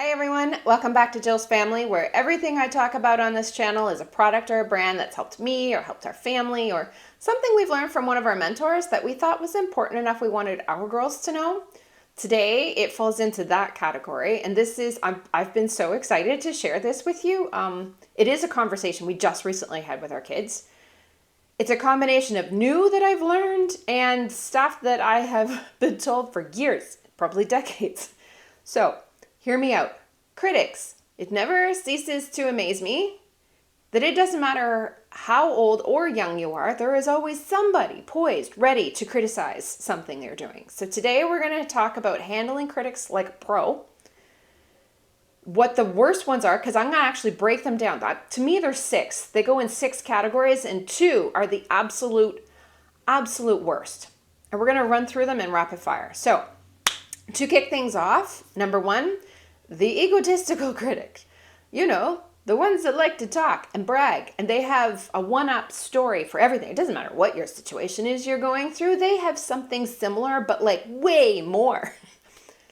Hey everyone, welcome back to Jill's Family, where everything I talk about on this channel is a product or a brand that's helped me or helped our family or something we've learned from one of our mentors that we thought was important enough we wanted our girls to know. Today it falls into that category, and I've been so excited to share this with you. It is a conversation we just recently had with our kids. It's a combination of new that I've learned and stuff that I have been told for years, probably decades. So, hear me out. Critics, it never ceases to amaze me that it doesn't matter how old or young you are, there is always somebody poised, ready to criticize something they're doing. So today we're going to talk about handling critics like a pro, what the worst ones are, because I'm going to actually break them down. To me, there's 6. They go in 6 categories, and 2 are the absolute worst. And we're going to run through them in rapid fire. So, to kick things off, number 1, the egotistical critic. You know, the ones that like to talk and brag, and they have a one-up story for everything. It doesn't matter what your situation is you're going through. They have something similar, but like way more.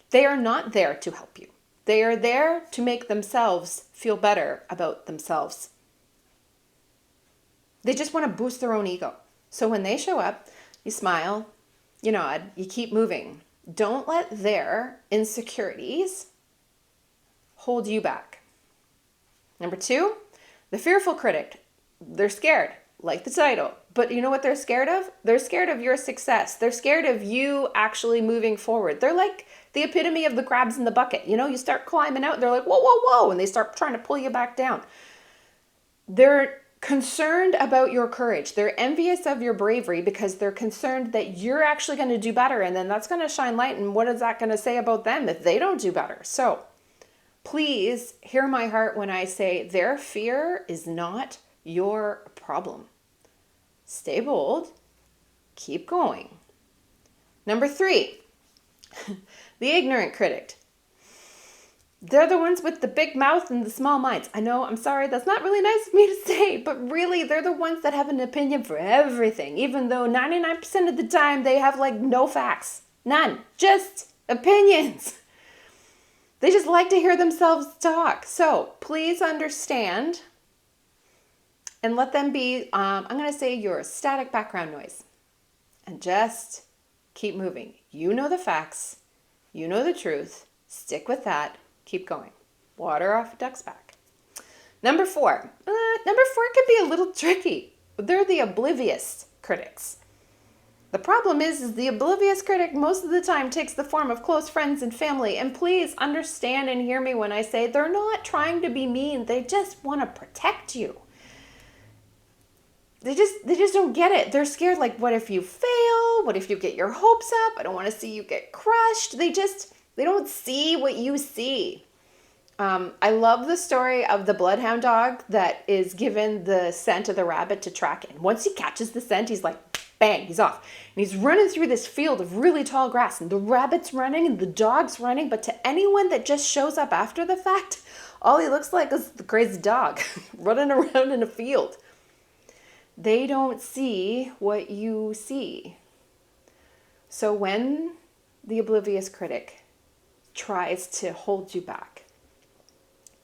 They are not there to help you. They are there to make themselves feel better about themselves. They just want to boost their own ego. So when they show up, you smile, you nod, you keep moving. Don't let their insecurities hold you back. Number 2, the fearful critic. They're scared, like the title. But you know what they're scared of? They're scared of your success. They're scared of you actually moving forward. They're like the epitome of the crabs in the bucket. You know, you start climbing out, they're like, whoa, whoa, whoa, and they start trying to pull you back down. They're concerned about your courage. They're envious of your bravery because they're concerned that you're actually going to do better, and then that's going to shine light, and what is that going to say about them if they don't do better? So please hear my heart when I say their fear is not your problem. Stay bold. Keep going. Number 3, the ignorant critic. They're the ones with the big mouth and the small minds. I know, I'm sorry, that's not really nice of me to say, but really, they're the ones that have an opinion for everything, even though 99% of the time they have like no facts. None. Just opinions. They just like to hear themselves talk. So please understand and let them be, I'm going to say, your static background noise. And just keep moving. You know the facts. You know the truth. Stick with that. Keep going. Water off a duck's back. Number 4. Number 4 can be a little tricky. They're the oblivious critics. The problem is the oblivious critic most of the time takes the form of close friends and family. And please understand and hear me when I say they're not trying to be mean. They just want to protect you. They just don't get it. They're scared, like, what if you fail? What if you get your hopes up? I don't want to see you get crushed. They don't see what you see. I love the story of the bloodhound dog that is given the scent of the rabbit to track it. And once he catches the scent, he's like, bang, he's off. And he's running through this field of really tall grass. And the rabbit's running and the dog's running. But to anyone that just shows up after the fact, all he looks like is the crazy dog running around in a field. They don't see what you see. So when the oblivious critic tries to hold you back,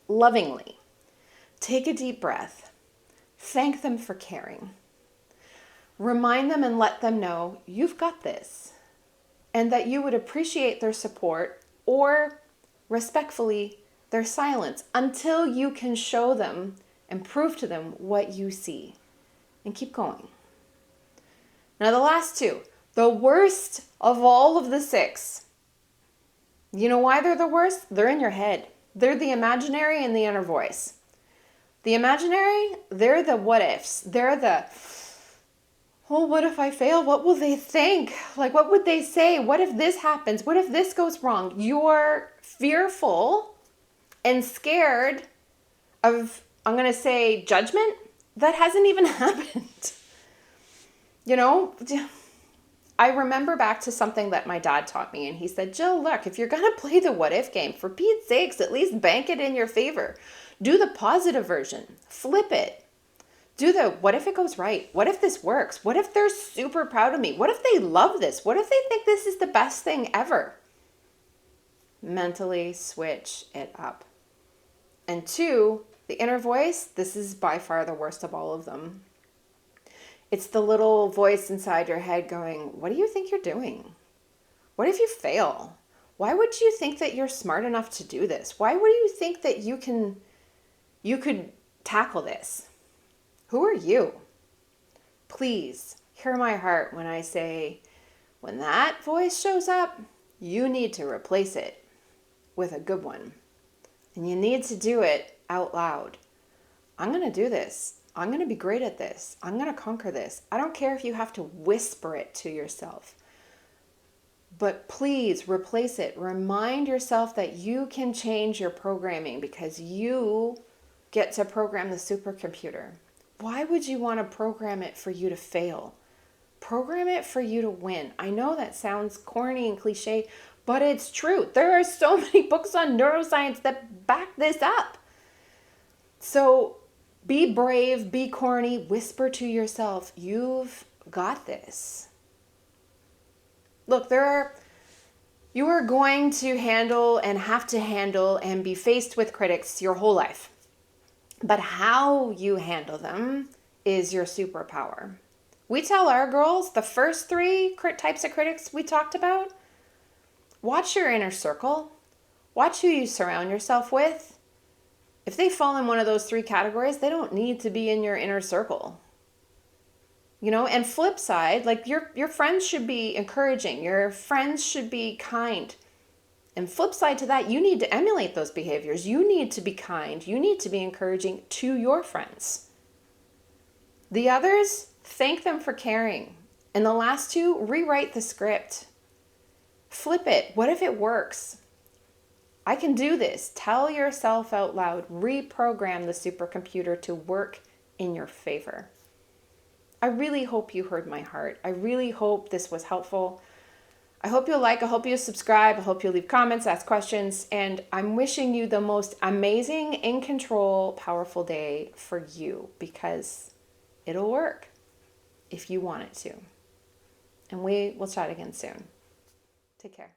lovingly, take a deep breath, thank them for caring, remind them and let them know you've got this, and that you would appreciate their support or respectfully their silence until you can show them and prove to them what you see. And keep going. Now the last 2, the worst of all of the 6. You know why they're the worst? They're in your head. They're the imaginary and the inner voice. The imaginary, they're the what ifs. They're the, oh, what if I fail? What will they think? Like, what would they say? What if this happens? What if this goes wrong? You're fearful and scared of, I'm going to say, judgment. That hasn't even happened. You know, I remember back to something that my dad taught me, and he said, Jill, look, if you're going to play the what if game, for Pete's sakes, at least bank it in your favor. Do the positive version. Flip it. Do the, what if it goes right? What if this works? What if they're super proud of me? What if they love this? What if they think this is the best thing ever? Mentally switch it up. And 2, the inner voice, this is by far the worst of all of them. It's the little voice inside your head going, what do you think you're doing? What if you fail? Why would you think that you're smart enough to do this? Why would you think that you could tackle this? Who are you? Please hear my heart when I say, when that voice shows up, you need to replace it with a good one. And you need to do it out loud. I'm going to do this. I'm going to be great at this. I'm going to conquer this. I don't care if you have to whisper it to yourself. But please replace it. Remind yourself that you can change your programming because you get to program the supercomputer. Why would you want to program it for you to fail? Program it for you to win. I know that sounds corny and cliche, but it's true. There are so many books on neuroscience that back this up. So be brave, be corny, whisper to yourself, you've got this. Look, you are going to handle and have to handle and be faced with critics your whole life. But how you handle them is your superpower. We tell our girls the first 3 types of critics we talked about, watch your inner circle. Watch who you surround yourself with. If they fall in one of those 3 categories, they don't need to be in your inner circle. And flip side, like your friends should be encouraging. Your friends should be kind. And flip side to that, you need to emulate those behaviors. You need to be kind. You need to be encouraging to your friends. The others, thank them for caring. And the last 2, rewrite the script. Flip it. What if it works? I can do this. Tell yourself out loud. Reprogram the supercomputer to work in your favor. I really hope you heard my heart. I really hope this was helpful. I hope you'll I hope you subscribe. I hope you'll leave comments, ask questions, and I'm wishing you the most amazing, in control, powerful day for you because it'll work if you want it to. And we will chat again soon. Take care.